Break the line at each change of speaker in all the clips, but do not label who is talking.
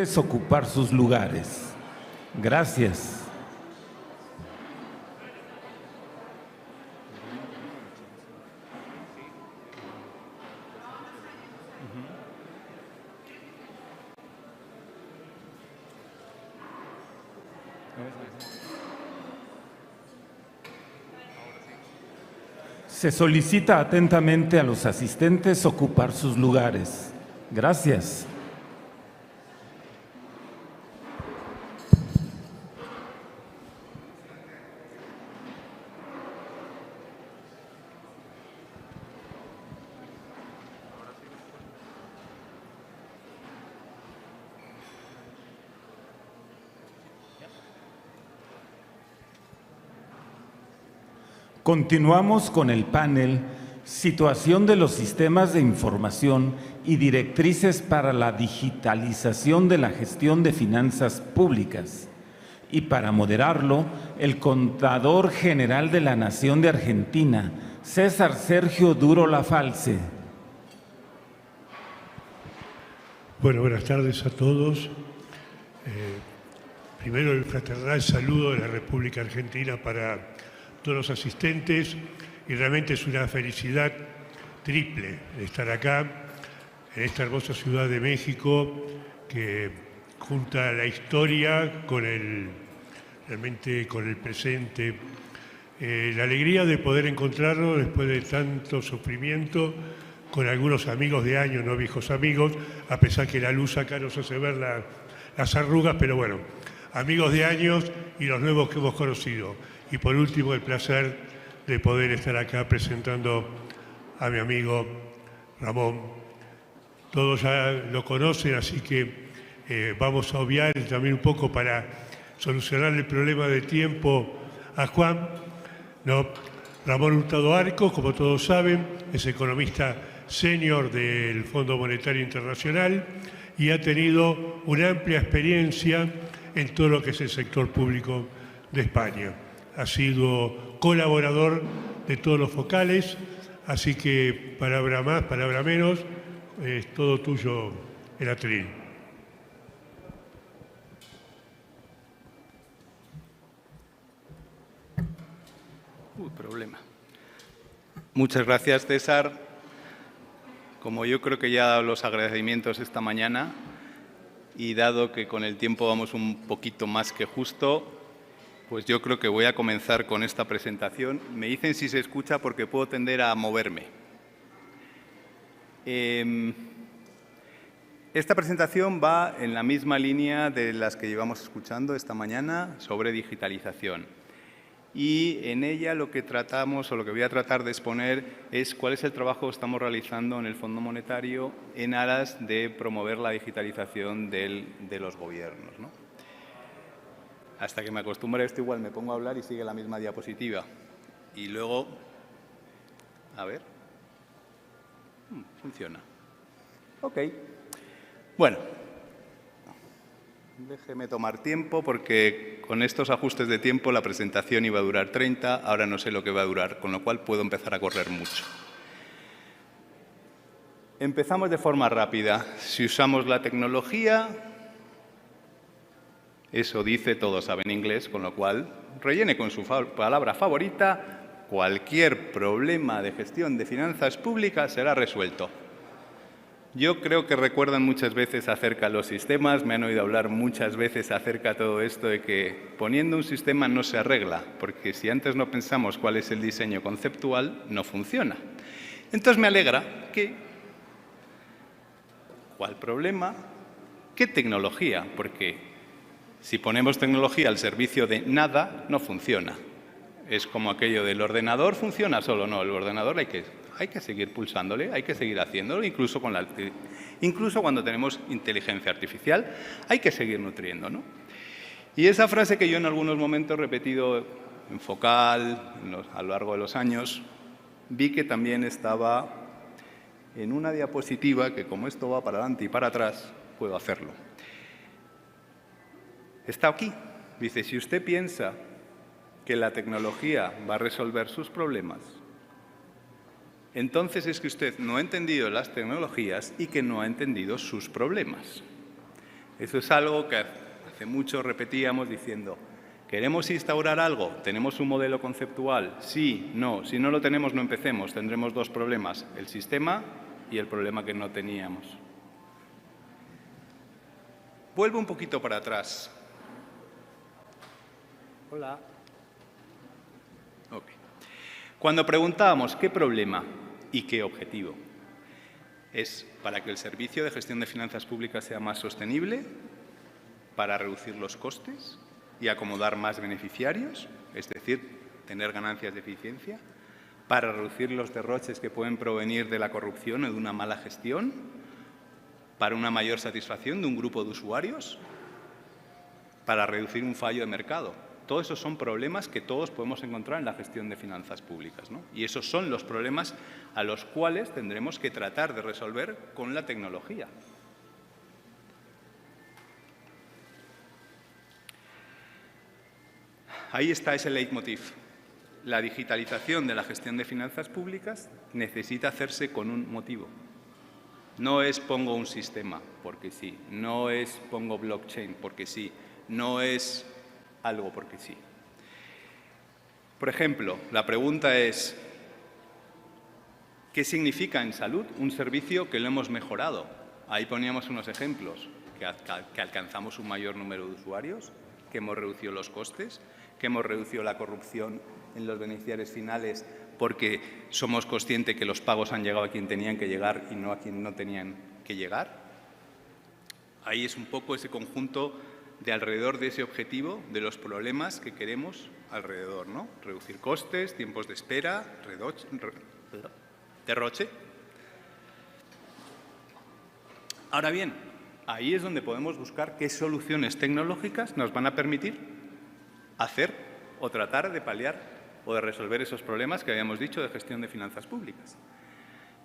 asistentes ocupar sus lugares. Gracias. Se solicita atentamente a los asistentes ocupar sus lugares. Gracias. Continuamos con el panel Situación de los sistemas de información y directrices para la digitalización de la gestión de finanzas públicas. Y para moderarlo, el Contador General de la Nación de Argentina, César Sergio Duro Lafalce.
Bueno, buenas tardes a todos. Primero el fraternal saludo de la República Argentina para todos los asistentes, y realmente es una felicidad triple estar acá, en esta hermosa ciudad de México, que junta la historia realmente con el presente. La alegría de poder encontrarnos después de tanto sufrimiento, con algunos amigos de años, no viejos amigos, a pesar que la luz acá nos hace ver las arrugas, pero bueno, amigos de años y los nuevos que hemos conocido. Y por último, el placer de poder estar acá presentando a mi amigo Ramón. Todos ya lo conocen, así que vamos a obviar también un poco para solucionar el problema de tiempo a Juan. ¿No? Ramón Hurtado Arcos, como todos saben, es economista senior del Fondo Monetario Internacional y ha tenido una amplia experiencia en todo lo que es el sector público de España. Ha sido colaborador de todos los focales, así que palabra más, palabra menos, es todo tuyo el atril.
Problema. Muchas gracias, César. Como yo creo que ya he dado los agradecimientos esta mañana y dado que con el tiempo vamos un poquito más que justo, pues yo creo que voy a comenzar con esta presentación. Me dicen si se escucha porque puedo tender a moverme. Esta presentación va en la misma línea de las que llevamos escuchando esta mañana sobre digitalización. Y en ella lo que tratamos o lo que voy a tratar de exponer es cuál es el trabajo que estamos realizando en el Fondo Monetario en aras de promover la digitalización de los gobiernos, ¿no? Hasta que me acostumbre a esto, igual me pongo a hablar y sigue la misma diapositiva. Y luego, a ver, funciona. Ok. Bueno, déjeme tomar tiempo porque con estos ajustes de tiempo la presentación iba a durar 30, ahora no sé lo que va a durar, con lo cual puedo empezar a correr mucho. Empezamos de forma rápida. Si usamos la tecnología, eso dice, todos saben inglés, con lo cual rellene con su palabra favorita, cualquier problema de gestión de finanzas públicas será resuelto. Yo creo que recuerdan muchas veces acerca de los sistemas, me han oído hablar muchas veces acerca de todo esto de que poniendo un sistema no se arregla, porque si antes no pensamos cuál es el diseño conceptual, no funciona. Entonces me alegra que, ¿cuál problema? ¿Qué tecnología? Porque si ponemos tecnología al servicio de nada, no funciona. Es como aquello del ordenador, ¿funciona solo? No, el ordenador hay que seguir pulsándole, hay que seguir haciéndolo, incluso cuando tenemos inteligencia artificial, hay que seguir nutriendo, ¿no? Y esa frase que yo en algunos momentos he repetido en Focal, a lo largo de los años, vi que también estaba en una diapositiva que, como esto va para adelante y para atrás, puedo hacerlo. Está aquí. Dice, si usted piensa que la tecnología va a resolver sus problemas, entonces es que usted no ha entendido las tecnologías y que no ha entendido sus problemas. Eso es algo que hace mucho repetíamos diciendo, ¿queremos instaurar algo? ¿Tenemos un modelo conceptual? Sí, no. Si no lo tenemos, no empecemos. Tendremos dos problemas, el sistema y el problema que no teníamos. Vuelvo un poquito para atrás. Hola. Ok. Cuando preguntábamos qué problema y qué objetivo, ¿es para que el servicio de gestión de finanzas públicas sea más sostenible? ¿Para reducir los costes y acomodar más beneficiarios? Es decir, tener ganancias de eficiencia. ¿Para reducir los derroches que pueden provenir de la corrupción o de una mala gestión? ¿Para una mayor satisfacción de un grupo de usuarios? ¿Para reducir un fallo de mercado? Todos esos son problemas que todos podemos encontrar en la gestión de finanzas públicas, ¿no? Y esos son los problemas a los cuales tendremos que tratar de resolver con la tecnología. Ahí está ese leitmotiv. La digitalización de la gestión de finanzas públicas necesita hacerse con un motivo. No es pongo un sistema porque sí, no es pongo blockchain porque sí, no es algo porque sí. Por ejemplo, la pregunta es, ¿qué significa en salud un servicio que lo hemos mejorado? Ahí poníamos unos ejemplos, que alcanzamos un mayor número de usuarios, que hemos reducido los costes, que hemos reducido la corrupción en los beneficiarios finales porque somos conscientes que los pagos han llegado a quien tenían que llegar y no a quien no tenían que llegar. Ahí es un poco ese conjunto de alrededor de ese objetivo, de los problemas que queremos alrededor, ¿no? Reducir costes, tiempos de espera, derroche. Ahora bien, ahí es donde podemos buscar qué soluciones tecnológicas nos van a permitir hacer o tratar de paliar o de resolver esos problemas que habíamos dicho de gestión de finanzas públicas.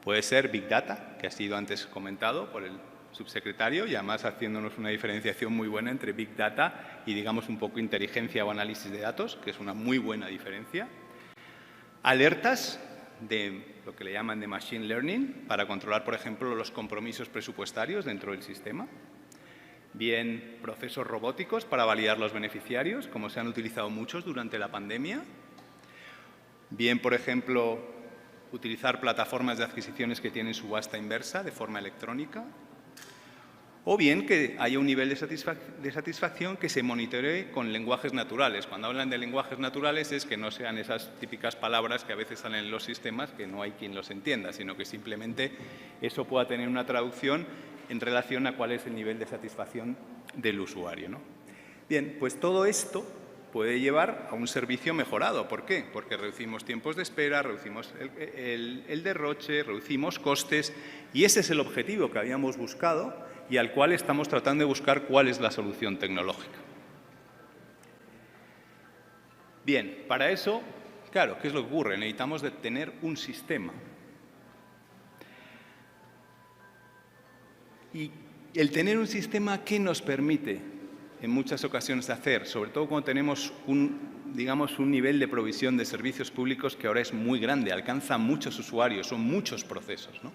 Puede ser Big Data, que ha sido antes comentado por el subsecretario y además haciéndonos una diferenciación muy buena entre Big Data y, digamos, un poco inteligencia o análisis de datos, que es una muy buena diferencia. Alertas de lo que le llaman de Machine Learning para controlar, por ejemplo, los compromisos presupuestarios dentro del sistema. Bien, procesos robóticos para validar los beneficiarios, como se han utilizado muchos durante la pandemia. Bien, por ejemplo, utilizar plataformas de adquisiciones que tienen subasta inversa de forma electrónica. O bien que haya un nivel de satisfacción que se monitoree con lenguajes naturales. Cuando hablan de lenguajes naturales es que no sean esas típicas palabras que a veces salen en los sistemas que no hay quien los entienda, sino que simplemente eso pueda tener una traducción en relación a cuál es el nivel de satisfacción del usuario, ¿no? Bien, pues todo esto puede llevar a un servicio mejorado. ¿Por qué? Porque reducimos tiempos de espera, reducimos el derroche, reducimos costes y ese es el objetivo que habíamos buscado y al cual estamos tratando de buscar cuál es la solución tecnológica. Bien, para eso, claro, ¿qué es lo que ocurre? Necesitamos de tener un sistema. Y el tener un sistema, ¿qué nos permite en muchas ocasiones hacer? Sobre todo cuando tenemos un nivel de provisión de servicios públicos que ahora es muy grande, alcanza a muchos usuarios, son muchos procesos, ¿no?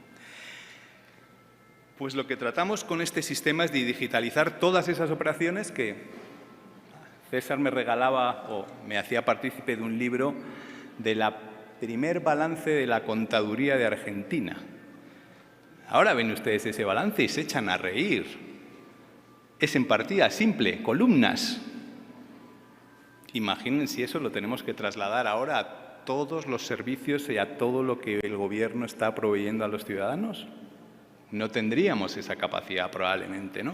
Pues lo que tratamos con este sistema es de digitalizar todas esas operaciones que César me regalaba o me hacía partícipe de un libro de la primer balance de la contaduría de Argentina. Ahora ven ustedes ese balance y se echan a reír. Es en partida simple, columnas. Imaginen si eso lo tenemos que trasladar ahora a todos los servicios y a todo lo que el Gobierno está proveyendo a los ciudadanos. No tendríamos esa capacidad probablemente, ¿no?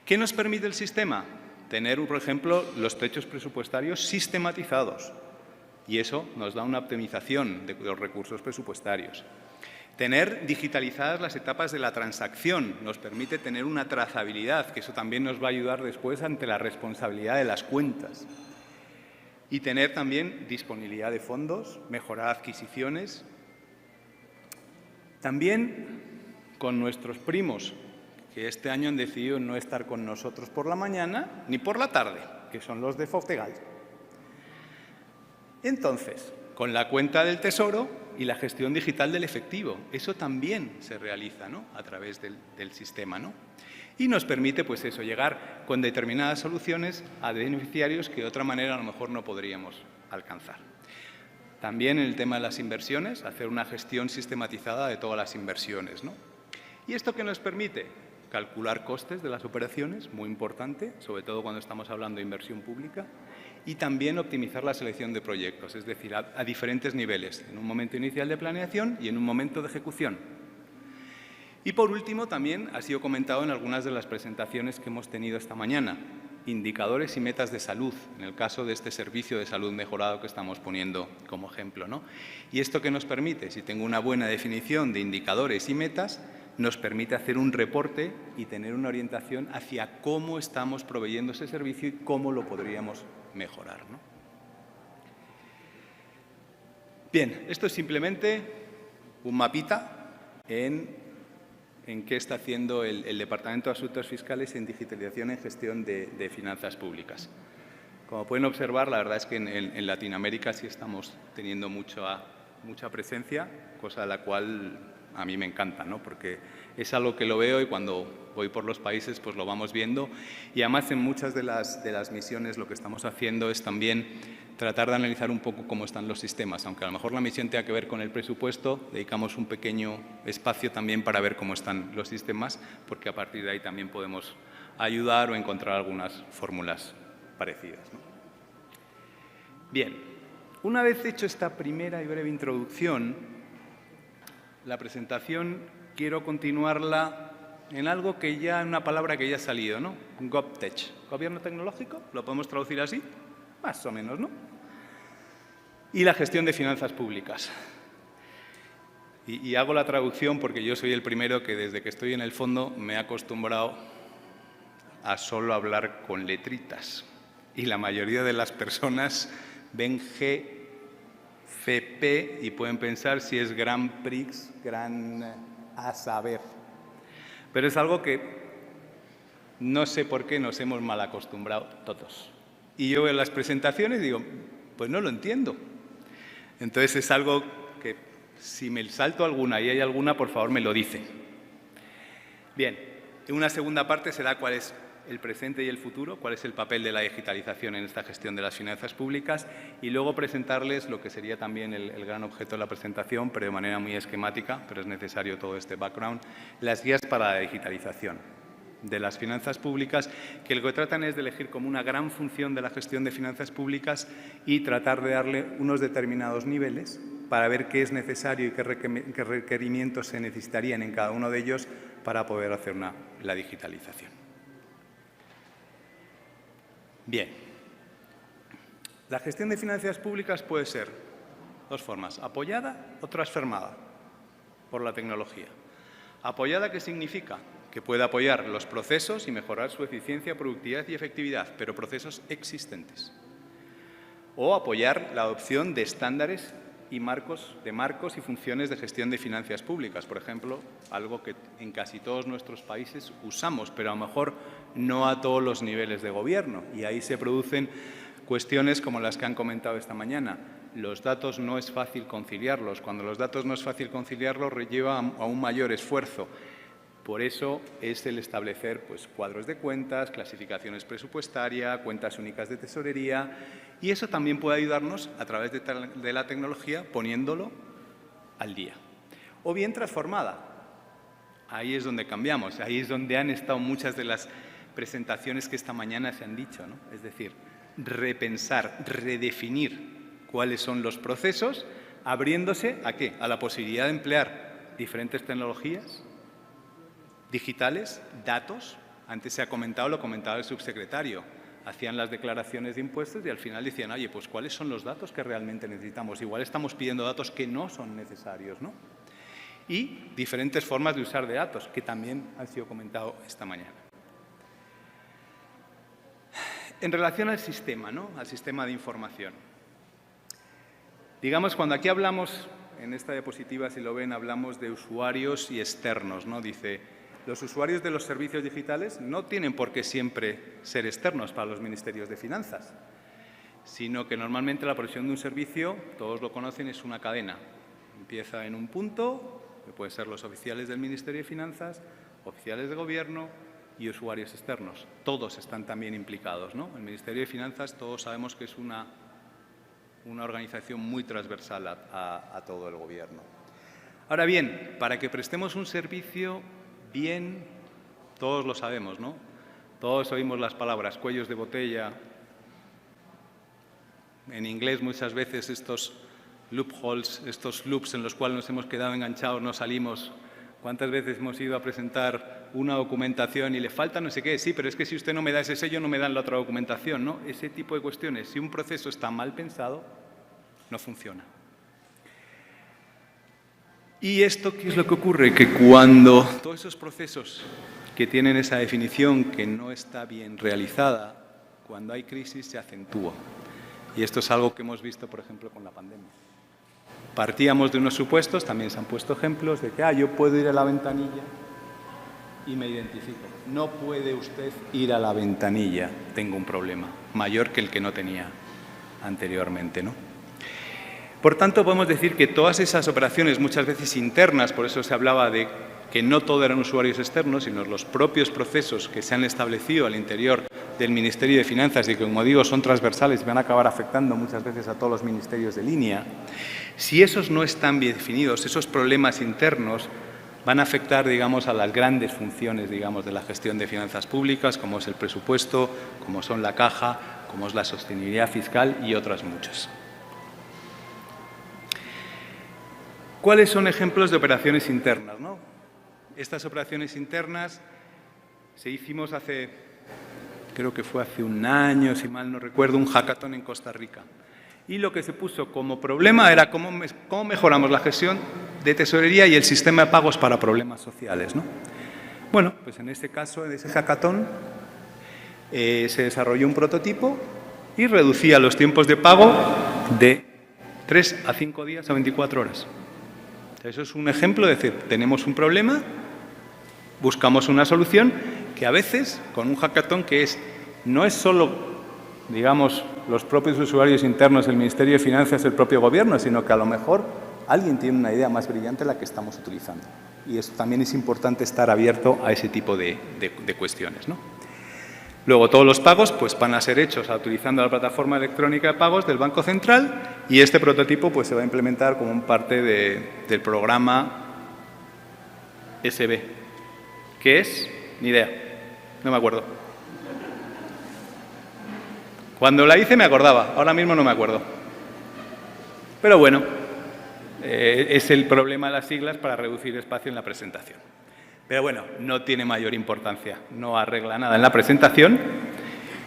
¿Qué nos permite el sistema? Tener, por ejemplo, los techos presupuestarios sistematizados. Y eso nos da una optimización de los recursos presupuestarios. Tener digitalizadas las etapas de la transacción nos permite tener una trazabilidad, que eso también nos va a ayudar después ante la responsabilidad de las cuentas. Y tener también disponibilidad de fondos, mejorar adquisiciones. También con nuestros primos, que este año han decidido no estar con nosotros por la mañana ni por la tarde, que son los de Foftegal. Entonces, con la cuenta del Tesoro y la gestión digital del efectivo. Eso también se realiza, ¿no?, a través del sistema, ¿no? Y nos permite, pues eso, llegar con determinadas soluciones a beneficiarios que de otra manera a lo mejor no podríamos alcanzar. También en el tema de las inversiones, hacer una gestión sistematizada de todas las inversiones, ¿no? ¿Y esto qué nos permite? Calcular costes de las operaciones, muy importante, sobre todo cuando estamos hablando de inversión pública, y también optimizar la selección de proyectos, es decir, a diferentes niveles, en un momento inicial de planeación y en un momento de ejecución. Y por último, también ha sido comentado en algunas de las presentaciones que hemos tenido esta mañana, indicadores y metas de salud, en el caso de este servicio de salud mejorado que estamos poniendo como ejemplo, ¿no? ¿Y esto qué nos permite? Si tengo una buena definición de indicadores y metas, nos permite hacer un reporte y tener una orientación hacia cómo estamos proveyendo ese servicio y cómo lo podríamos mejorar, ¿no? Bien, esto es simplemente un mapita en qué está haciendo el Departamento de Asuntos Fiscales en digitalización en gestión de finanzas públicas. Como pueden observar, la verdad es que en Latinoamérica sí estamos teniendo mucha presencia, cosa de la cual a mí me encanta, ¿no? Porque es algo que lo veo y cuando voy por los países pues lo vamos viendo. Y además en muchas de las misiones lo que estamos haciendo es también tratar de analizar un poco cómo están los sistemas. Aunque a lo mejor la misión tenga que ver con el presupuesto, dedicamos un pequeño espacio también para ver cómo están los sistemas, porque a partir de ahí también podemos ayudar o encontrar algunas fórmulas parecidas, ¿no? Bien, una vez hecho esta primera y breve introducción, la presentación quiero continuarla en algo que ya, en una palabra que ya ha salido, ¿no? GovTech, Gobierno Tecnológico, ¿lo podemos traducir así? Más o menos, ¿no? Y la gestión de finanzas públicas. Y hago la traducción porque yo soy el primero que desde que estoy en el fondo me he acostumbrado a solo hablar con letritas. Y la mayoría de las personas ven GFP y pueden pensar si es Grand Prix, Gran a saber. Pero es algo que no sé por qué nos hemos mal acostumbrado todos. Y yo en las presentaciones digo, pues no lo entiendo. Entonces es algo que si me salto alguna y hay alguna, por favor me lo dice. Bien, en una segunda parte será cuál es el presente y el futuro, cuál es el papel de la digitalización en esta gestión de las finanzas públicas y luego presentarles lo que sería también el gran objeto de la presentación, pero de manera muy esquemática, pero es necesario todo este background, las guías para la digitalización de las finanzas públicas, que lo que tratan es de elegir como una gran función de la gestión de finanzas públicas y tratar de darle unos determinados niveles para ver qué es necesario y qué requerimientos se necesitarían en cada uno de ellos para poder hacer la digitalización. Bien, la gestión de finanzas públicas puede ser dos formas, apoyada o transformada por la tecnología. Apoyada, ¿qué significa? Que puede apoyar los procesos y mejorar su eficiencia, productividad y efectividad, pero procesos existentes. O apoyar la adopción de estándares y marcos y funciones de gestión de finanzas públicas. Por ejemplo, algo que en casi todos nuestros países usamos, pero a lo mejor no a todos los niveles de gobierno. Y ahí se producen cuestiones como las que han comentado esta mañana. Los datos no es fácil conciliarlos. Cuando los datos no es fácil conciliarlos, lleva a un mayor esfuerzo. Por eso es el establecer cuadros de cuentas, clasificaciones presupuestarias, cuentas únicas de tesorería, y eso también puede ayudarnos a través de la tecnología poniéndolo al día. O bien transformada. Ahí es donde cambiamos, ahí es donde han estado muchas de las presentaciones que esta mañana se han dicho, ¿no? Es decir, repensar, redefinir cuáles son los procesos, abriéndose ¿a qué? A la posibilidad de emplear diferentes tecnologías digitales, datos. Antes se ha comentado, lo comentaba el subsecretario, hacían las declaraciones de impuestos y al final decían, oye, pues ¿cuáles son los datos que realmente necesitamos? Igual estamos pidiendo datos que no son necesarios, ¿no? Y diferentes formas de usar de datos, que también han sido comentados esta mañana. En relación al sistema, ¿no? Al sistema de información. Digamos, cuando aquí hablamos, en esta diapositiva, si lo ven, hablamos de usuarios y externos, ¿no? Dice, los usuarios de los servicios digitales no tienen por qué siempre ser externos para los ministerios de finanzas, sino que normalmente la provisión de un servicio, todos lo conocen, es una cadena. Empieza en un punto, que puede ser los oficiales del Ministerio de Finanzas, oficiales de gobierno, y usuarios externos. Todos están también implicados, ¿no? El Ministerio de Finanzas, todos sabemos que es una organización muy transversal a todo el Gobierno. Ahora bien, para que prestemos un servicio bien, todos lo sabemos, ¿no? Todos oímos las palabras cuellos de botella. En inglés muchas veces estos loopholes, estos loops en los cuales nos hemos quedado enganchados, no salimos. ¿Cuántas veces hemos ido a presentar una documentación y le falta no sé qué? Sí, pero es que si usted no me da ese sello, no me dan la otra documentación, ¿no? Ese tipo de cuestiones. Si un proceso está mal pensado, no funciona. ¿Y esto qué es lo que ocurre? Que cuando todos esos procesos que tienen esa definición que no está bien realizada, cuando hay crisis se acentúa. Y esto es algo que hemos visto, por ejemplo, con la pandemia. Partíamos de unos supuestos, también se han puesto ejemplos de que yo puedo ir a la ventanilla y me identifico. No puede usted ir a la ventanilla, tengo un problema mayor que el que no tenía anteriormente, ¿no? Por tanto, podemos decir que todas esas operaciones, muchas veces internas, por eso se hablaba de que no todo eran usuarios externos, sino los propios procesos que se han establecido al interior del Ministerio de Finanzas y que, como digo, son transversales y van a acabar afectando muchas veces a todos los ministerios de línea. Si esos no están bien definidos, esos problemas internos van a afectar, digamos, a las grandes funciones, digamos, de la gestión de finanzas públicas, como es el presupuesto, como son la caja, como es la sostenibilidad fiscal y otras muchas. ¿Cuáles son ejemplos de operaciones internas, no? Estas operaciones internas se hicimos creo que fue hace un año, si mal no recuerdo, un hackathon en Costa Rica. Y lo que se puso como problema era cómo mejoramos la gestión de tesorería y el sistema de pagos para problemas sociales, ¿no? Bueno, pues en este caso, en ese hackathon, se desarrolló un prototipo y reducía los tiempos de pago de 3 a 5 días a 24 horas. Eso es un ejemplo de decir, tenemos un problema, buscamos una solución que a veces, con un hackathon que no es solo, digamos, los propios usuarios internos, el Ministerio de Finanzas, el propio Gobierno, sino que a lo mejor alguien tiene una idea más brillante la que estamos utilizando. Y eso también es importante estar abierto a ese tipo de cuestiones, ¿no? Luego, todos los pagos pues, van a ser hechos utilizando la plataforma electrónica de pagos del Banco Central y este prototipo pues, se va a implementar como parte del programa SB. ¿Qué es? Ni idea. No me acuerdo. Cuando la hice me acordaba, ahora mismo no me acuerdo. Pero bueno, es el problema de las siglas para reducir espacio en la presentación. Pero bueno, no tiene mayor importancia, no arregla nada en la presentación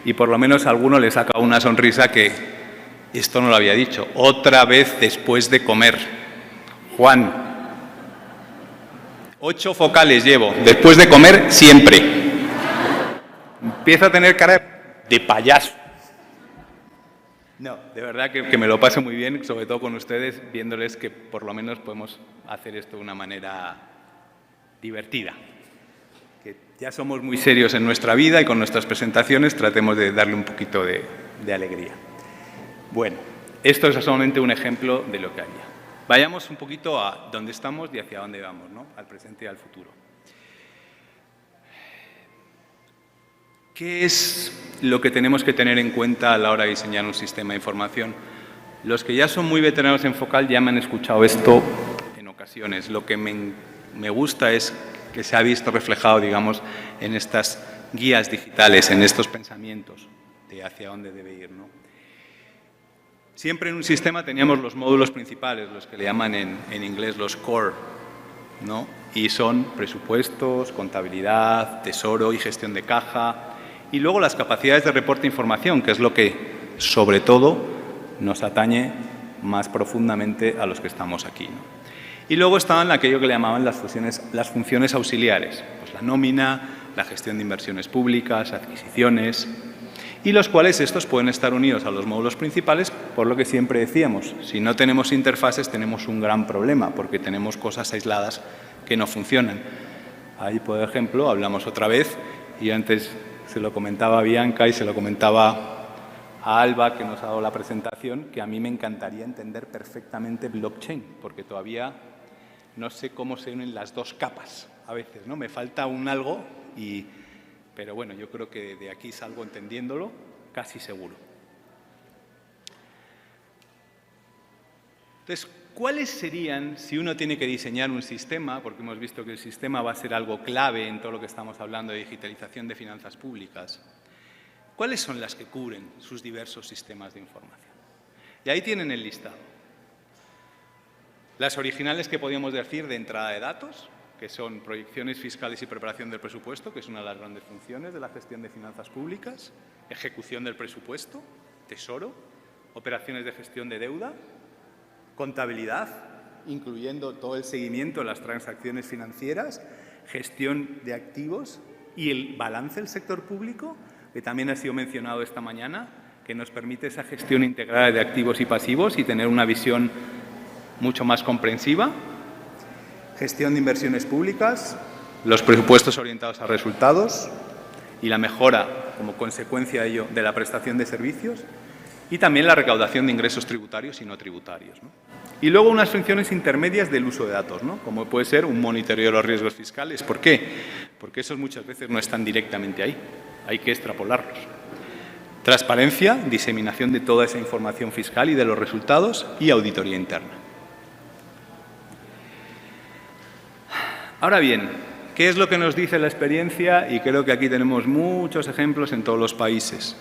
y por lo menos a alguno le saca una sonrisa que esto no lo había dicho. Otra vez después de comer. Juan, 8 focales llevo, después de comer siempre. Empieza a tener cara de payaso. No, de verdad que me lo paso muy bien, sobre todo con ustedes, viéndoles que por lo menos podemos hacer esto de una manera divertida. Que ya somos muy serios en nuestra vida y con nuestras presentaciones tratemos de darle un poquito de alegría. Bueno, esto es solamente un ejemplo de lo que haría. Vayamos un poquito a dónde estamos y hacia dónde vamos, ¿no? Al presente y al futuro. ¿Qué es lo que tenemos que tener en cuenta a la hora de diseñar un sistema de información? Los que ya son muy veteranos en Focal ya me han escuchado esto en ocasiones. Lo que me gusta es que se ha visto reflejado, digamos, en estas guías digitales, en estos pensamientos de hacia dónde debe ir, ¿no? Siempre en un sistema teníamos los módulos principales, los que le llaman en inglés los core, ¿no? Y son presupuestos, contabilidad, tesoro y gestión de caja. Y luego las capacidades de reporte e información, que es lo que, sobre todo, nos atañe más profundamente a los que estamos aquí, ¿no? Y luego estaban aquello que le llamaban las funciones auxiliares, pues la nómina, la gestión de inversiones públicas, adquisiciones, y los cuales estos pueden estar unidos a los módulos principales, por lo que siempre decíamos, si no tenemos interfaces tenemos un gran problema, porque tenemos cosas aisladas que no funcionan. Ahí, por ejemplo, hablamos otra vez, y antes se lo comentaba a Bianca y se lo comentaba a Alba, que nos ha dado la presentación, que a mí me encantaría entender perfectamente blockchain, porque todavía no sé cómo se unen las dos capas a veces, ¿no? Me falta un algo y pero bueno, yo creo que de aquí salgo entendiéndolo casi seguro. Entonces, ¿cuáles serían, si uno tiene que diseñar un sistema, porque hemos visto que el sistema va a ser algo clave en todo lo que estamos hablando de digitalización de finanzas públicas, cuáles son las que cubren sus diversos sistemas de información? Y ahí tienen el listado. Las originales que podríamos decir de entrada de datos, que son proyecciones fiscales y preparación del presupuesto, que es una de las grandes funciones de la gestión de finanzas públicas, ejecución del presupuesto, tesoro, operaciones de gestión de deuda, contabilidad, incluyendo todo el seguimiento de las transacciones financieras, gestión de activos y el balance del sector público, que también ha sido mencionado esta mañana, que nos permite esa gestión integrada de activos y pasivos y tener una visión mucho más comprensiva. Gestión de inversiones públicas, los presupuestos orientados a resultados y la mejora, como consecuencia de ello, de la prestación de servicios, y también la recaudación de ingresos tributarios y no tributarios, ¿no? Y luego unas funciones intermedias del uso de datos, ¿no? Como puede ser un monitoreo de los riesgos fiscales. ¿Por qué? Porque esos muchas veces no están directamente ahí, hay que extrapolarlos. Transparencia, diseminación de toda esa información fiscal y de los resultados, y auditoría interna. Ahora bien, ¿qué es lo que nos dice la experiencia? Y creo que aquí tenemos muchos ejemplos en todos los países.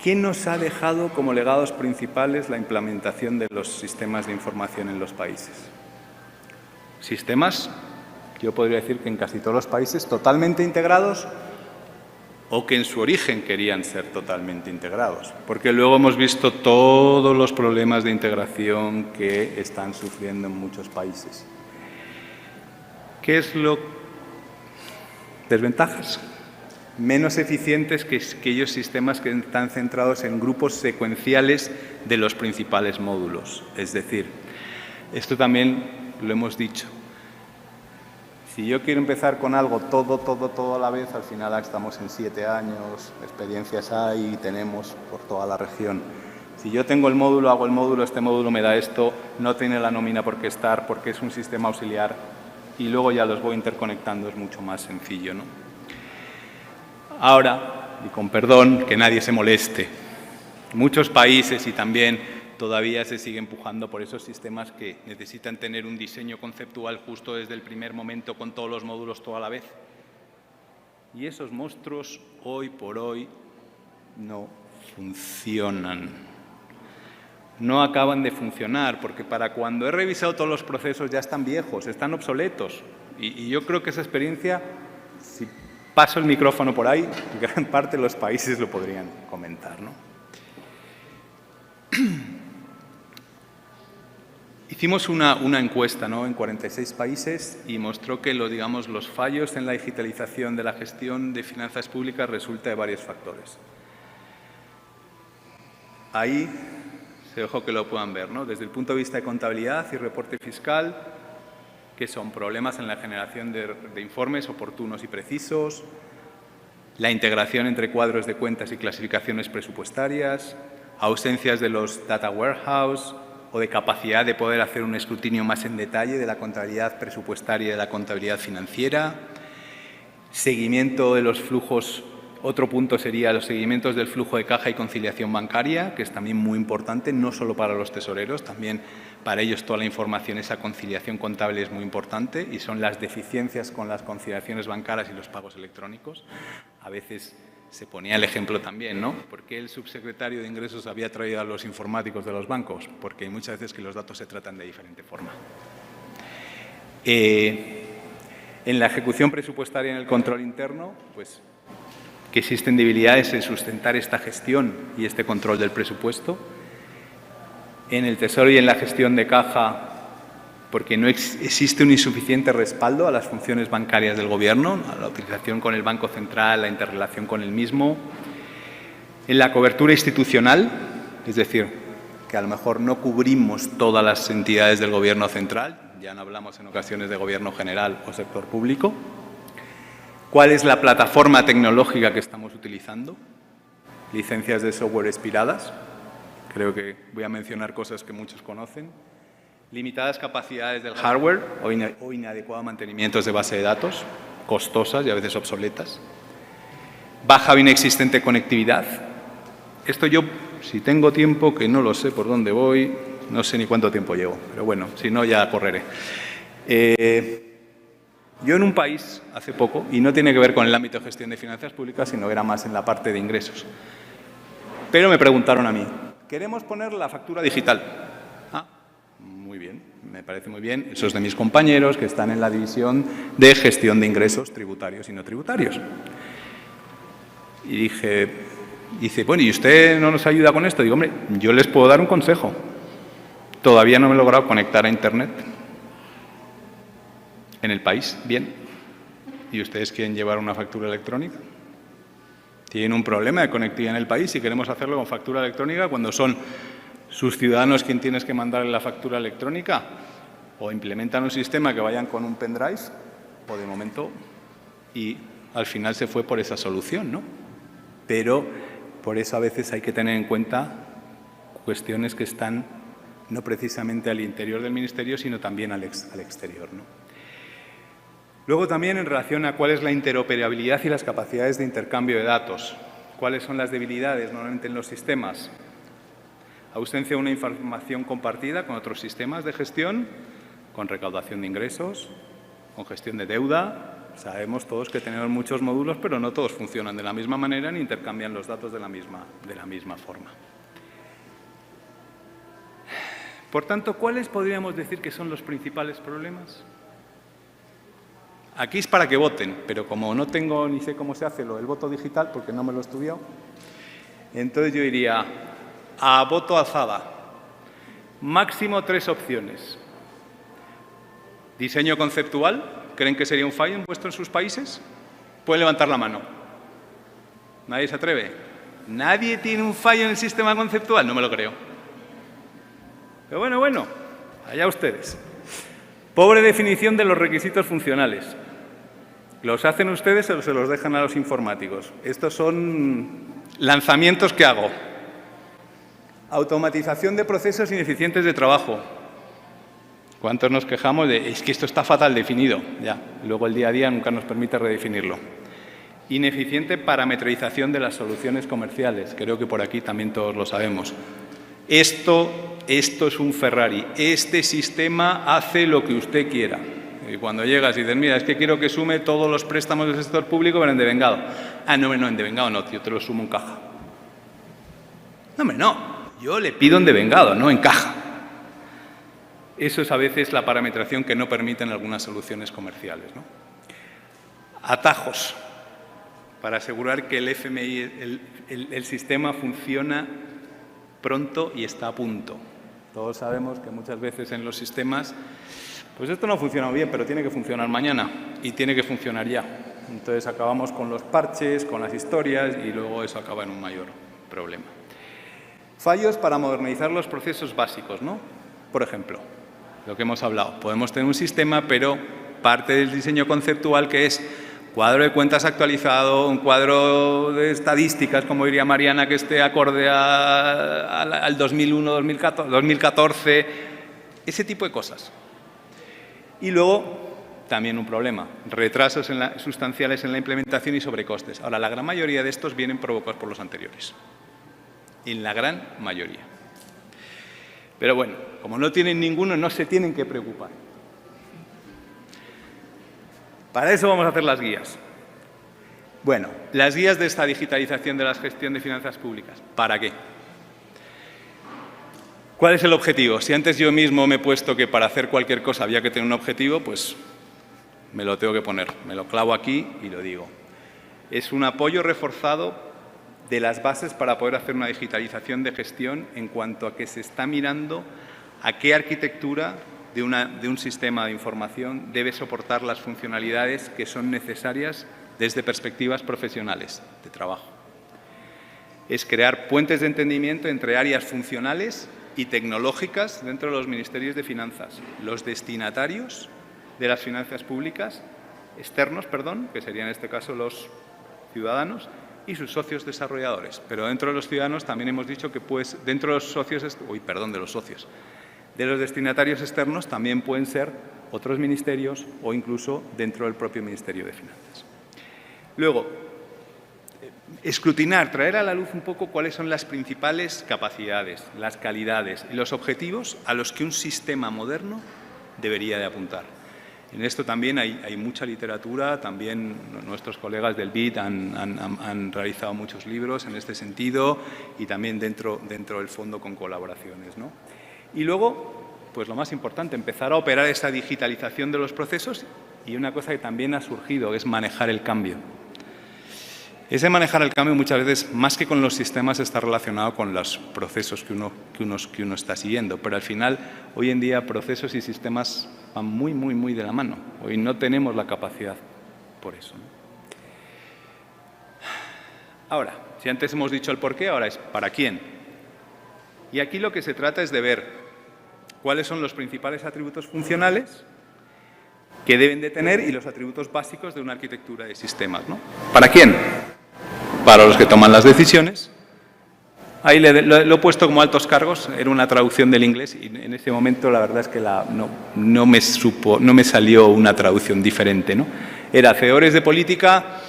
¿Qué nos ha dejado como legados principales la implementación de los sistemas de información en los países? Sistemas, yo podría decir que en casi todos los países, totalmente integrados o que en su origen querían ser totalmente integrados, porque luego hemos visto todos los problemas de integración que están sufriendo en muchos países. ¿Qué es lo? Desventajas. Menos eficientes que aquellos sistemas que están centrados en grupos secuenciales de los principales módulos. Es decir, esto también lo hemos dicho. Si yo quiero empezar con algo todo a la vez, al final estamos en 7 años, experiencias hay y tenemos por toda la región. Si yo tengo el módulo, hago el módulo, este módulo me da esto, no tiene la nómina por qué estar, porque es un sistema auxiliar, y luego ya los voy interconectando, es mucho más sencillo, ¿no? Ahora, y con perdón, que nadie se moleste, muchos países y también todavía se sigue empujando por esos sistemas que necesitan tener un diseño conceptual justo desde el primer momento con todos los módulos todo a la vez. Y esos monstruos hoy por hoy no funcionan. No acaban de funcionar, porque para cuando he revisado todos los procesos ya están viejos, están obsoletos. Y yo creo que esa experiencia, si paso el micrófono por ahí, gran parte de los países lo podrían comentar, ¿no? Hicimos una encuesta, ¿no?, en 46 países y mostró que los fallos en la digitalización de la gestión de finanzas públicas resulta de varios factores. Ahí se dejo que lo puedan ver, ¿no? Desde el punto de vista de contabilidad y reporte fiscal, que son problemas en la generación de informes oportunos y precisos, la integración entre cuadros de cuentas y clasificaciones presupuestarias, ausencias de los data warehouse o de capacidad de poder hacer un escrutinio más en detalle de la contabilidad presupuestaria y de la contabilidad financiera, seguimiento de los flujos. Otro punto sería los seguimientos del flujo de caja y conciliación bancaria, que es también muy importante, no solo para los tesoreros, también para ellos toda la información, esa conciliación contable es muy importante, y son las deficiencias con las conciliaciones bancarias y los pagos electrónicos. A veces se ponía el ejemplo también, ¿no? ¿Por qué el subsecretario de Ingresos había traído a los informáticos de los bancos? Porque hay muchas veces que los datos se tratan de diferente forma. En la ejecución presupuestaria y en el control interno, pues que existen debilidades en sustentar esta gestión y este control del presupuesto. En el Tesoro y en la gestión de caja, porque no existe un insuficiente respaldo a las funciones bancarias del Gobierno, a la utilización con el Banco Central, la interrelación con el mismo. En la cobertura institucional, es decir, que a lo mejor no cubrimos todas las entidades del Gobierno central, ya no hablamos en ocasiones de Gobierno general o sector público. ¿Cuál es la plataforma tecnológica que estamos utilizando? Licencias de software expiradas. Creo que voy a mencionar cosas que muchos conocen. Limitadas capacidades del hardware o inadecuado mantenimiento de base de datos, costosas y a veces obsoletas. baja o inexistente conectividad. Esto yo, si tengo tiempo, que no lo sé por dónde voy, no sé ni cuánto tiempo llevo, pero bueno, si no ya correré. Yo en un país, hace poco, y no tiene que ver con el ámbito de gestión de finanzas públicas, sino era más en la parte de ingresos, pero me preguntaron a mí, queremos poner la factura digital. Ah, muy bien, me parece muy bien. Esos de mis compañeros que están en la división de gestión de ingresos tributarios y no tributarios. Y dice, bueno, ¿y usted no nos ayuda con esto? Digo, hombre, yo les puedo dar un consejo. Todavía no me he logrado conectar a Internet en el país, bien. ¿Y ustedes quieren llevar una factura electrónica? Tienen un problema de conectividad en el país y queremos hacerlo con factura electrónica cuando son sus ciudadanos quien tienes que mandarle la factura electrónica, o implementan un sistema que vayan con un pendrive, o de momento, y al final se fue por esa solución, ¿no? Pero por eso a veces hay que tener en cuenta cuestiones que están no precisamente al interior del Ministerio, sino también al exterior, ¿no? Luego también en relación a cuál es la interoperabilidad y las capacidades de intercambio de datos. ¿Cuáles son las debilidades normalmente en los sistemas? Ausencia de una información compartida con otros sistemas de gestión, con recaudación de ingresos, con gestión de deuda. Sabemos todos que tenemos muchos módulos, pero no todos funcionan de la misma manera ni intercambian los datos de la misma forma. Por tanto, ¿cuáles podríamos decir que son los principales problemas? Aquí es para que voten, pero como no tengo ni sé cómo se hace el voto digital, porque no me lo he estudiado, entonces yo iría a voto alzada. Máximo 3 opciones. Diseño conceptual. ¿Creen que sería un fallo impuesto en sus países? Pueden levantar la mano. ¿Nadie se atreve? ¿Nadie tiene un fallo en el sistema conceptual? No me lo creo. Pero bueno, allá ustedes. Pobre definición de los requisitos funcionales. ¿Los hacen ustedes o se los dejan a los informáticos? Estos son lanzamientos que hago. Automatización de procesos ineficientes de trabajo. ¿Cuántos nos quejamos de es que esto está fatal definido? Ya, luego el día a día nunca nos permite redefinirlo. Ineficiente parametrización de las soluciones comerciales. Creo que por aquí también todos lo sabemos. Esto es un Ferrari. Este sistema hace lo que usted quiera. Y cuando llegas y dices, mira, es que quiero que sume todos los préstamos del sector público, pero en devengado. Ah, no, en devengado no, tío, te lo sumo en caja. No, hombre, no. Yo le pido en devengado, no en caja. Eso es a veces la parametración que no permiten algunas soluciones comerciales, ¿no? Atajos para asegurar que el FMI, el sistema funciona pronto y está a punto. Todos sabemos que muchas veces en los sistemas, pues esto no funciona bien, pero tiene que funcionar mañana y tiene que funcionar ya. Entonces acabamos con los parches, con las historias y luego eso acaba en un mayor problema. Fallos para modernizar los procesos básicos, ¿no? Por ejemplo, lo que hemos hablado, podemos tener un sistema, pero parte del diseño conceptual que es cuadro de cuentas actualizado, un cuadro de estadísticas, como diría Mariana, que esté acorde al 2001, 2014, ese tipo de cosas. Y luego, también un problema, retrasos sustanciales en la implementación y sobrecostes. Ahora, la gran mayoría de estos vienen provocados por los anteriores. En la gran mayoría. Pero bueno, como no tienen ninguno, no se tienen que preocupar. Para eso vamos a hacer las guías. Bueno, las guías de esta digitalización de la gestión de finanzas públicas. ¿Para qué? ¿Cuál es el objetivo? Si antes yo mismo me he puesto que para hacer cualquier cosa había que tener un objetivo, pues me lo tengo que poner. Me lo clavo aquí y lo digo. Es un apoyo reforzado de las bases para poder hacer una digitalización de gestión en cuanto a que se está mirando a qué arquitectura de un sistema de información debe soportar las funcionalidades que son necesarias desde perspectivas profesionales de trabajo. Es crear puentes de entendimiento entre áreas funcionales y tecnológicas dentro de los ministerios de finanzas. Los destinatarios de las finanzas públicas, externos, que serían en este caso los ciudadanos, y sus socios desarrolladores. Pero dentro de los ciudadanos también hemos dicho que pues, dentro de los socios, de los destinatarios externos también pueden ser otros ministerios o incluso dentro del propio Ministerio de Finanzas. Luego, escrutinar, traer a la luz un poco cuáles son las principales capacidades, las calidades y los objetivos a los que un sistema moderno debería de apuntar. En esto también hay mucha literatura, también nuestros colegas del BID han realizado muchos libros en este sentido y también dentro del fondo con colaboraciones, ¿no? Y luego, pues lo más importante, empezar a operar esa digitalización de los procesos y una cosa que también ha surgido es manejar el cambio. Ese manejar el cambio muchas veces, más que con los sistemas, está relacionado con los procesos que uno está siguiendo. Pero al final, hoy en día, procesos y sistemas van muy de la mano. Hoy no tenemos la capacidad por eso, ¿no? Ahora, si antes hemos dicho el porqué, ahora es ¿para quién? Y aquí lo que se trata es de ver cuáles son los principales atributos funcionales que deben de tener y los atributos básicos de una arquitectura de sistemas, ¿no? ¿Para quién? Para los que toman las decisiones. Ahí lo he puesto como altos cargos, era una traducción del inglés y en ese momento la verdad es que no me salió una traducción diferente, ¿no? Era hacedores de política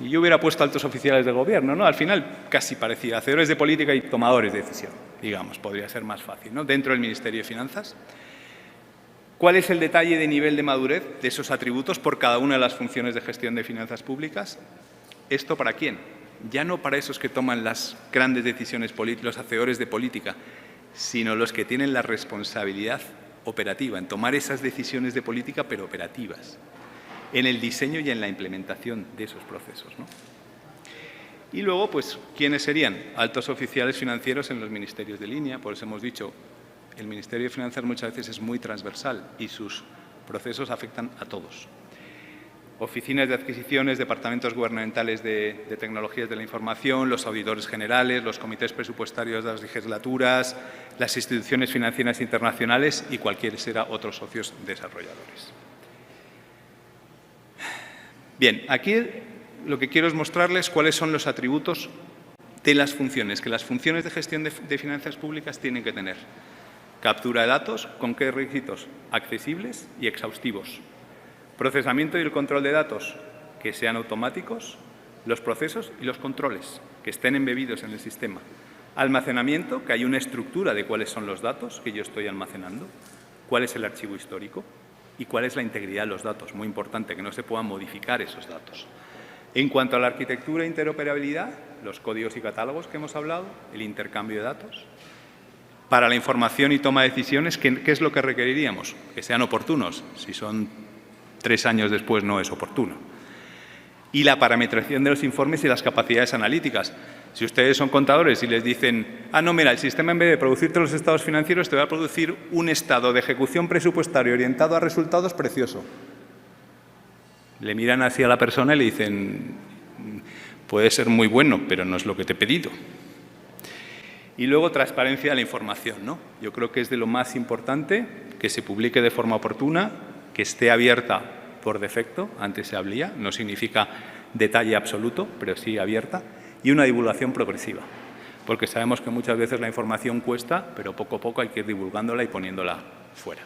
y yo hubiera puesto altos oficiales de gobierno, ¿no? Al final casi parecía hacedores de política y tomadores de decisión, digamos, podría ser más fácil, ¿no? Dentro del Ministerio de Finanzas. ¿Cuál es el detalle de nivel de madurez de esos atributos por cada una de las funciones de gestión de finanzas públicas? ¿Esto para quién? Ya no para esos que toman las grandes decisiones políticas, los hacedores de política, sino los que tienen la responsabilidad operativa en tomar esas decisiones de política, pero operativas, en el diseño y en la implementación de esos procesos, ¿no? Y luego, pues, ¿quiénes serían? Altos oficiales financieros en los ministerios de línea, por eso hemos dicho, el Ministerio de Finanzas muchas veces es muy transversal y sus procesos afectan a todos. Oficinas de adquisiciones, departamentos gubernamentales de tecnologías de la información, los auditores generales, los comités presupuestarios de las legislaturas, las instituciones financieras internacionales y cualquiera otros socios desarrolladores. Bien, aquí lo que quiero es mostrarles cuáles son los atributos de las funciones, que las funciones de gestión de finanzas públicas tienen que tener. Captura de datos, ¿con qué requisitos? Accesibles y exhaustivos. Procesamiento y el control de datos, que sean automáticos, los procesos y los controles, que estén embebidos en el sistema. Almacenamiento, que hay una estructura de cuáles son los datos que yo estoy almacenando, cuál es el archivo histórico y cuál es la integridad de los datos. Muy importante, que no se puedan modificar esos datos. En cuanto a la arquitectura e interoperabilidad, los códigos y catálogos que hemos hablado, el intercambio de datos. Para la información y toma de decisiones, ¿qué es lo que requeriríamos? Que sean oportunos. Si son 3 años después, no es oportuno. Y la parametrización de los informes y las capacidades analíticas. Si ustedes son contadores y les dicen, no, mira, el sistema en vez de producirte los estados financieros te va a producir un estado de ejecución presupuestaria orientado a resultados precioso. Le miran así a la persona y le dicen, puede ser muy bueno, pero no es lo que te he pedido. Y luego, transparencia de la información, ¿no? Yo creo que es de lo más importante que se publique de forma oportuna, que esté abierta por defecto, antes se hablaba, no significa detalle absoluto, pero sí abierta, y una divulgación progresiva, porque sabemos que muchas veces la información cuesta, pero poco a poco hay que ir divulgándola y poniéndola fuera.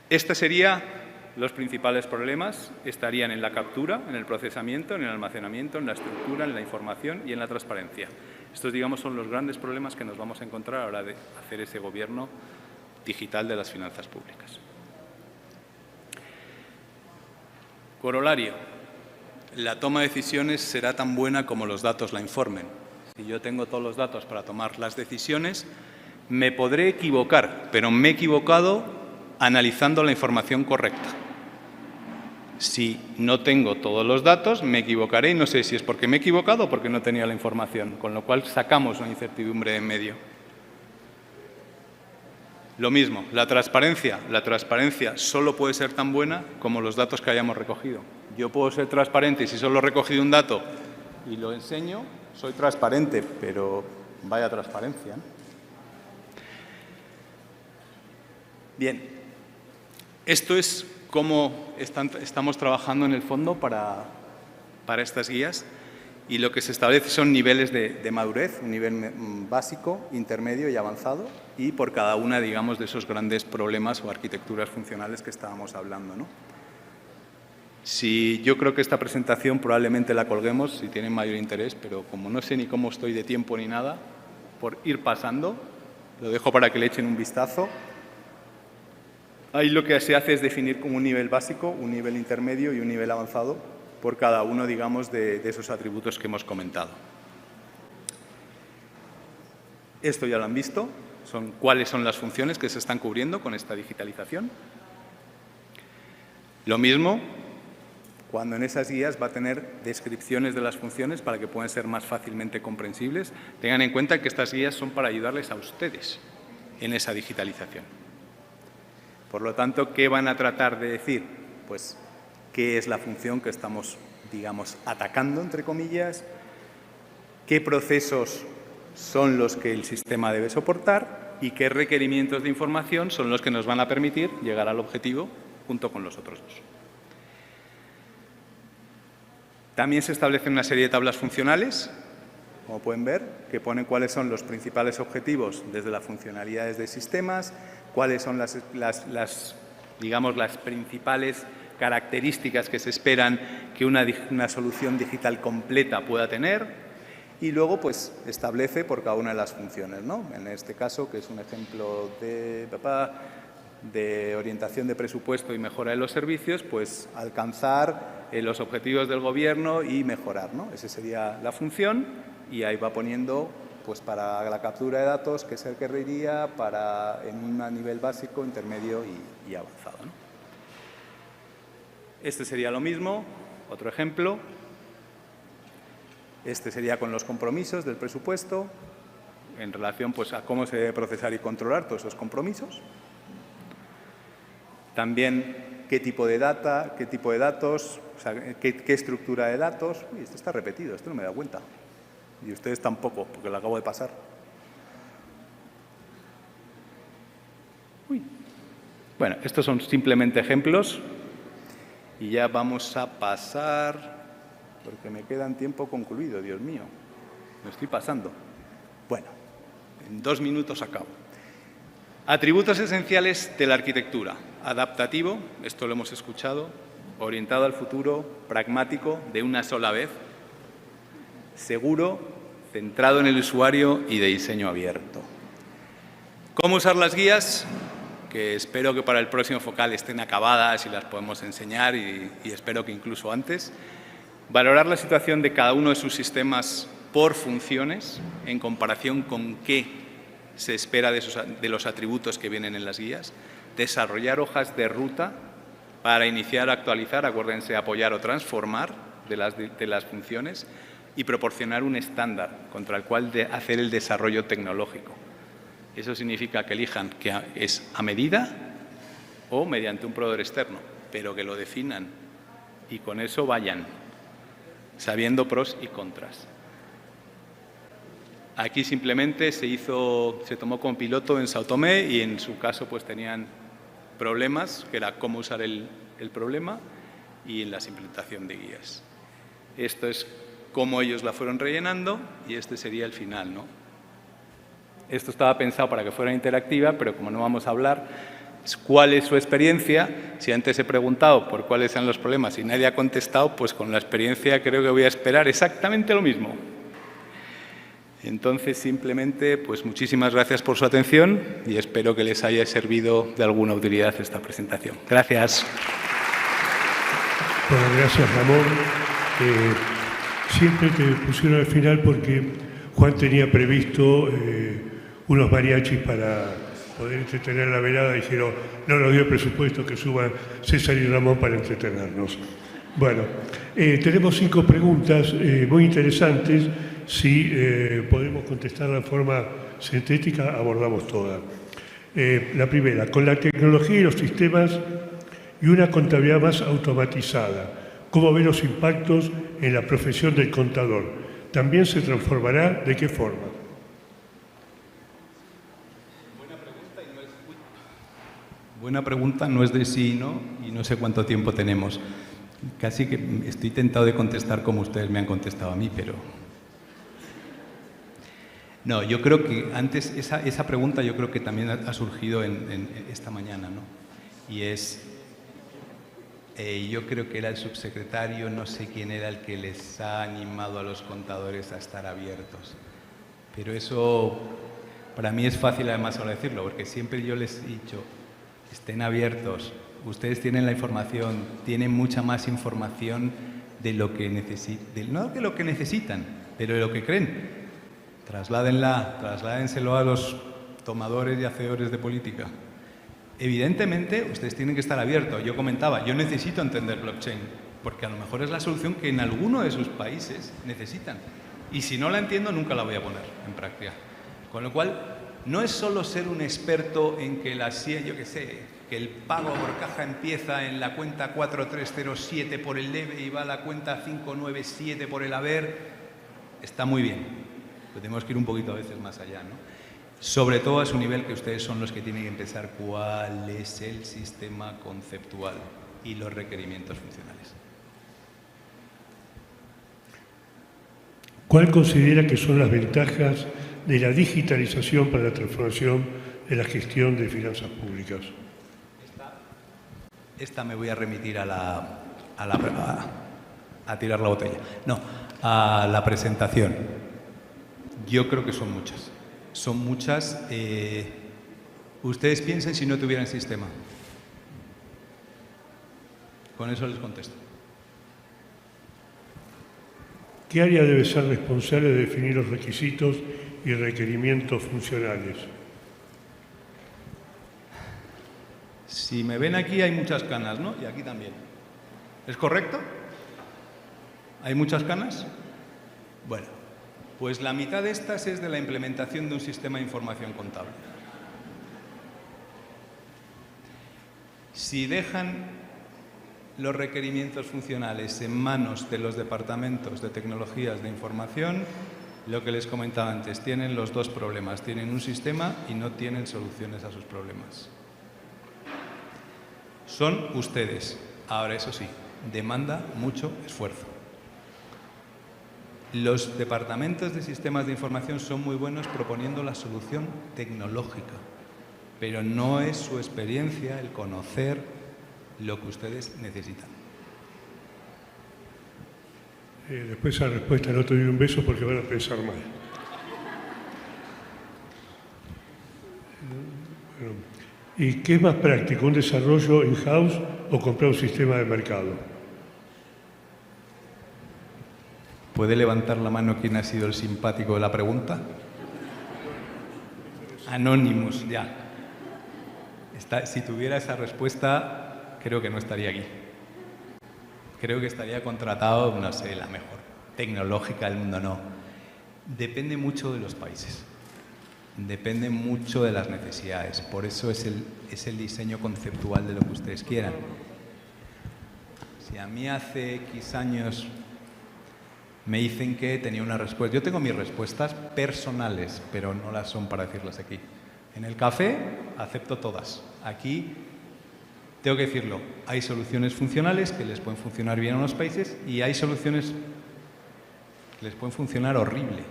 Estos serían los principales problemas, estarían en la captura, en el procesamiento, en el almacenamiento, en la estructura, en la información y en la transparencia. Estos, digamos, son los grandes problemas que nos vamos a encontrar a la hora de hacer ese gobierno digital de las finanzas públicas. Corolario. La toma de decisiones será tan buena como los datos la informen. Si yo tengo todos los datos para tomar las decisiones, me podré equivocar, pero me he equivocado analizando la información correcta. Si no tengo todos los datos, me equivocaré y no sé si es porque me he equivocado o porque no tenía la información, con lo cual sacamos una incertidumbre de en medio. Lo mismo, la transparencia solo puede ser tan buena como los datos que hayamos recogido. Yo puedo ser transparente y si solo he recogido un dato y lo enseño, soy transparente, pero vaya transparencia, ¿no? Bien, esto es cómo estamos trabajando en el fondo para estas guías. Y lo que se establece son niveles de madurez, un nivel básico, intermedio y avanzado, y por cada una, digamos, de esos grandes problemas o arquitecturas funcionales que estábamos hablando, ¿no? Si yo creo que esta presentación probablemente la colguemos si tienen mayor interés, pero como no sé ni cómo estoy de tiempo ni nada, por ir pasando, lo dejo para que le echen un vistazo. Ahí lo que se hace es definir como un nivel básico, un nivel intermedio y un nivel avanzado por cada uno, digamos, de esos atributos que hemos comentado. Esto ya lo han visto, son cuáles son las funciones que se están cubriendo con esta digitalización. Lo mismo cuando en esas guías va a tener descripciones de las funciones para que puedan ser más fácilmente comprensibles. Tengan en cuenta que estas guías son para ayudarles a ustedes en esa digitalización. Por lo tanto, ¿qué van a tratar de decir? Pues, ¿qué es la función que estamos, digamos, atacando, entre comillas? ¿Qué procesos son los que el sistema debe soportar? ¿Y qué requerimientos de información son los que nos van a permitir llegar al objetivo junto con los otros dos? También se establecen una serie de tablas funcionales, como pueden ver, que ponen cuáles son los principales objetivos desde las funcionalidades de sistemas, cuáles son digamos, las principales características que se esperan que una solución digital completa pueda tener, y luego pues establece por cada una de las funciones, ¿no? En este caso, que es un ejemplo de orientación de presupuesto y mejora de los servicios, pues alcanzar los objetivos del Gobierno y mejorar, ¿no? Esa sería la función, y ahí va poniendo, pues para la captura de datos, qué se requeriría en un nivel básico, intermedio y avanzado, ¿no? Este sería lo mismo, otro ejemplo. Este sería con los compromisos del presupuesto, en relación pues, a cómo se debe procesar y controlar todos esos compromisos. También qué tipo de data, qué tipo de datos, o sea, qué estructura de datos. Uy, esto está repetido, esto no me he dado cuenta. Y ustedes tampoco, porque lo acabo de pasar. Uy. Bueno, estos son simplemente ejemplos. Y ya vamos a pasar, porque me queda tiempo concluido, Dios mío. Me estoy pasando. Bueno, en 2 minutos acabo. Atributos esenciales de la arquitectura. Adaptativo, esto lo hemos escuchado, orientado al futuro, pragmático, de una sola vez, seguro, centrado en el usuario y de diseño abierto. ¿Cómo usar las guías? Que espero que para el próximo focal estén acabadas y las podemos enseñar y espero que incluso antes. Valorar la situación de cada uno de sus sistemas por funciones en comparación con qué se espera de los atributos que vienen en las guías. Desarrollar hojas de ruta para iniciar, actualizar, acuérdense, apoyar o transformar de las funciones y proporcionar un estándar contra el cual hacer el desarrollo tecnológico. Eso significa que elijan que es a medida o mediante un proveedor externo, pero que lo definan y con eso vayan sabiendo pros y contras. Aquí simplemente se tomó como piloto en Sao Tomé y en su caso pues tenían problemas, que era cómo usar el problema y en la implementación de guías. Esto es cómo ellos la fueron rellenando y este sería el final, ¿no? Esto estaba pensado para que fuera interactiva, pero como no vamos a hablar, ¿cuál es su experiencia? Si antes he preguntado por cuáles eran los problemas y nadie ha contestado, pues con la experiencia creo que voy a esperar exactamente lo mismo. Entonces, simplemente, pues muchísimas gracias por su atención y espero que les haya servido de alguna utilidad esta presentación. Gracias.
Bueno, gracias, Ramón. Siempre te pusieron al final porque Juan tenía previsto unos mariachis para poder entretener la velada. Dijeron, no nos dio el presupuesto, que suban César y Ramón para entretenernos. Bueno, tenemos 5 preguntas muy interesantes. Si podemos contestarla en forma sintética, abordamos todas. La primera, con la tecnología y los sistemas y una contabilidad más automatizada, ¿cómo ven los impactos en la profesión del contador? ¿También se transformará? ¿De qué forma?
Buena pregunta, no es de sí y no, y no sé cuánto tiempo tenemos. Casi que estoy tentado de contestar como ustedes me han contestado a mí, pero... No, yo creo que antes, esa pregunta yo creo que también ha surgido en esta mañana, ¿no? Y es, Yo creo que era el subsecretario, no sé quién era el que les ha animado a los contadores a estar abiertos. Pero eso, para mí es fácil además ahora decirlo, porque siempre yo les he dicho, estén abiertos, ustedes tienen la información, tienen mucha más información de lo que necesitan, no de lo que necesitan, pero de lo que creen. Trasládenselo a los tomadores y hacedores de política. Evidentemente, ustedes tienen que estar abiertos. Yo comentaba, yo necesito entender blockchain, porque a lo mejor es la solución que en alguno de sus países necesitan. Y si no la entiendo, nunca la voy a poner en práctica. Con lo cual, no es solo ser un experto en que que el pago por caja empieza en la cuenta 4307 por el debe y va a la cuenta 597 por el haber. Está muy bien, pero tenemos que ir un poquito a veces más allá, ¿no? Sobre todo a su nivel, que ustedes son los que tienen que empezar cuál es el sistema conceptual y los requerimientos funcionales.
¿Cuál considera que son las ventajas de la digitalización para la transformación de la gestión de finanzas públicas?
Esta me voy a remitir a tirar la botella. No, a la presentación. Yo creo que son muchas. Son muchas. Ustedes piensen si no tuvieran sistema. Con eso les contesto.
¿Qué área debe ser responsable de definir los requisitos y requerimientos funcionales?
Si me ven aquí hay muchas canas, ¿no? Y aquí también. ¿Es correcto? ¿Hay muchas canas? Bueno, pues la mitad de estas es de la implementación de un sistema de información contable. Si dejan los requerimientos funcionales en manos de los departamentos de tecnologías de información, lo que les comentaba antes, tienen los dos problemas. Tienen un sistema y no tienen soluciones a sus problemas. Son ustedes. Ahora, eso sí, demanda mucho esfuerzo. Los departamentos de sistemas de información son muy buenos proponiendo la solución tecnológica, pero no es su experiencia el conocer lo que ustedes necesitan.
Después esa respuesta no te doy un beso porque van a pensar mal. Bueno, ¿y qué es más práctico, un desarrollo in-house o comprar un sistema de mercado?
¿Puede levantar la mano quién ha sido el simpático de la pregunta? Anonymous, ya. Si tuviera esa respuesta, creo que no estaría aquí. Creo que estaría contratado, no sé, la mejor tecnológica del mundo, no. Depende mucho de los países. Depende mucho de las necesidades. Por eso es el diseño conceptual de lo que ustedes quieran. Si a mí hace X años me dicen que tenía una respuesta. Yo tengo mis respuestas personales, pero no las son para decirlas aquí. En el café acepto todas. Aquí tengo que decirlo. Hay soluciones funcionales que les pueden funcionar bien a unos países y hay soluciones que les pueden funcionar horrible.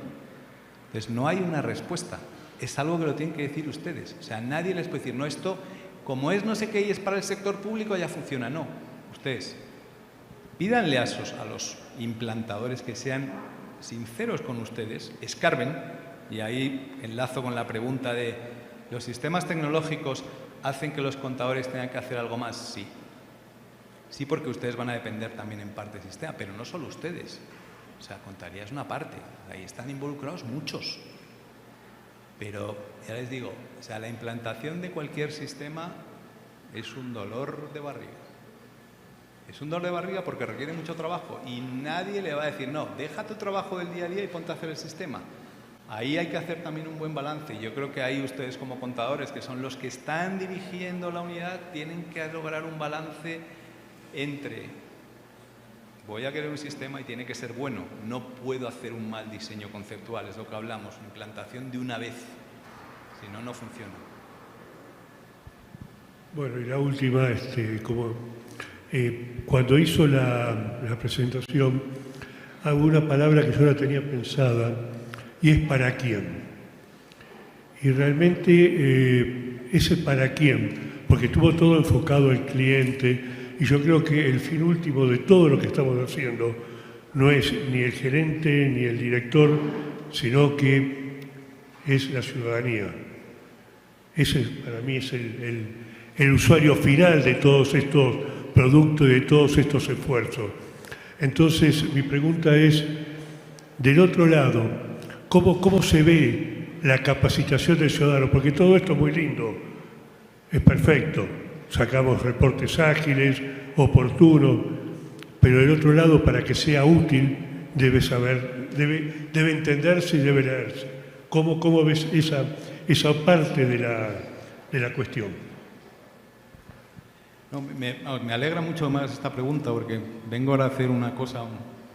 Entonces no hay una respuesta. Es algo que lo tienen que decir ustedes. O sea, nadie les puede decir, no, esto, como es no sé qué y es para el sector público, ya funciona. No, ustedes pídanle a los implantadores que sean sinceros con ustedes, escarben, y ahí enlazo con la pregunta de ¿los sistemas tecnológicos hacen que los contadores tengan que hacer algo más? Sí. Sí, porque ustedes van a depender también en parte del sistema, pero no solo ustedes. O sea, contaría es una parte, ahí están involucrados muchos. Pero, ya les digo, o sea, la implantación de cualquier sistema es un dolor de barriga. Es un dolor de barriga porque requiere mucho trabajo y nadie le va a decir, no, deja tu trabajo del día a día y ponte a hacer el sistema. Ahí hay que hacer también un buen balance. Yo creo que ahí ustedes como contadores, que son los que están dirigiendo la unidad, tienen que lograr un balance entre voy a querer un sistema y tiene que ser bueno. No puedo hacer un mal diseño conceptual, es lo que hablamos, implantación de una vez. Si no, no funciona.
Bueno, y la última, cuando hizo la presentación, hubo una palabra que yo la tenía pensada y es para quién. Y realmente ese para quién, porque estuvo todo enfocado al cliente Y yo creo que el fin último de todo lo que estamos haciendo no es ni el gerente ni el director, sino que es la ciudadanía. Ese para mí es el usuario final de todos estos productos y de todos estos esfuerzos. Entonces, mi pregunta es, del otro lado, ¿cómo se ve la capacitación del ciudadano? Porque todo esto es muy lindo, es perfecto, sacamos reportes ágiles, oportunos, pero del otro lado, para que sea útil, debe entenderse y debe leerse. ¿Cómo ves esa parte de la cuestión?
No, me alegra mucho más esta pregunta porque vengo ahora a hacer una cosa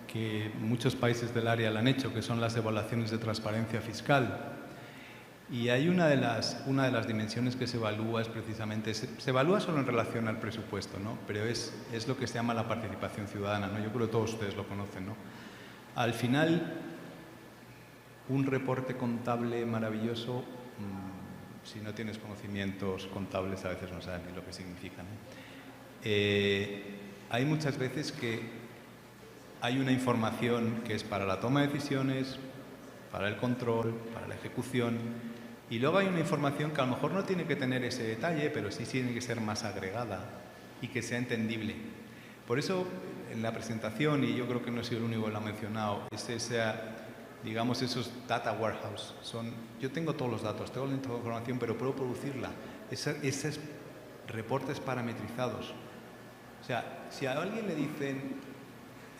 que muchos países del área la han hecho, que son las evaluaciones de transparencia fiscal. Y hay una de las dimensiones que se evalúa es precisamente, se evalúa solo en relación al presupuesto, ¿no? Pero es lo que se llama la participación ciudadana, ¿no? Yo creo que todos ustedes lo conocen, ¿no? Al final, un reporte contable maravilloso, si no tienes conocimientos contables, a veces no sabes ni lo que significa, ¿no? Hay muchas veces que hay una información que es para la toma de decisiones, para el control, para la ejecución, y luego hay una información que a lo mejor no tiene que tener ese detalle, pero sí tiene que ser más agregada y que sea entendible. Por eso, en la presentación, y yo creo que no he sido el único que lo ha mencionado, digamos, esos data warehouse. Yo tengo todos los datos, tengo la información, pero puedo producirla. Esos reportes parametrizados. O sea, si a alguien le dicen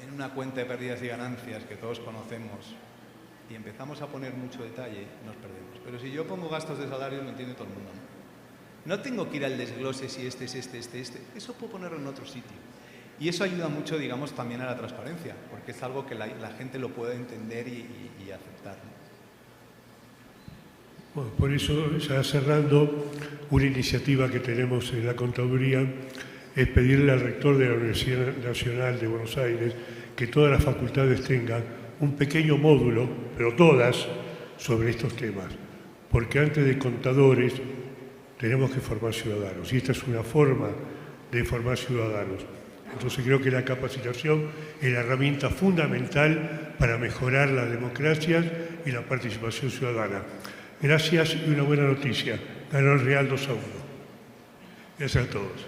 en una cuenta de pérdidas y ganancias que todos conocemos y empezamos a poner mucho detalle, nos perdemos. Pero si yo pongo gastos de salario, lo entiende todo el mundo. No tengo que ir al desglose si este es este. Eso puedo ponerlo en otro sitio. Y eso ayuda mucho, digamos, también a la transparencia, porque es algo que la gente lo puede entender y aceptar, ¿no?
Bueno, por eso, ya cerrando, una iniciativa que tenemos en la Contaduría es pedirle al rector de la Universidad Nacional de Buenos Aires que todas las facultades tengan un pequeño módulo, pero todas, sobre estos temas. Porque antes de contadores tenemos que formar ciudadanos, y esta es una forma de formar ciudadanos. Entonces creo que la capacitación es la herramienta fundamental para mejorar las democracias y la participación ciudadana. Gracias y una buena noticia. Ganó el Real 2-1. Gracias a todos.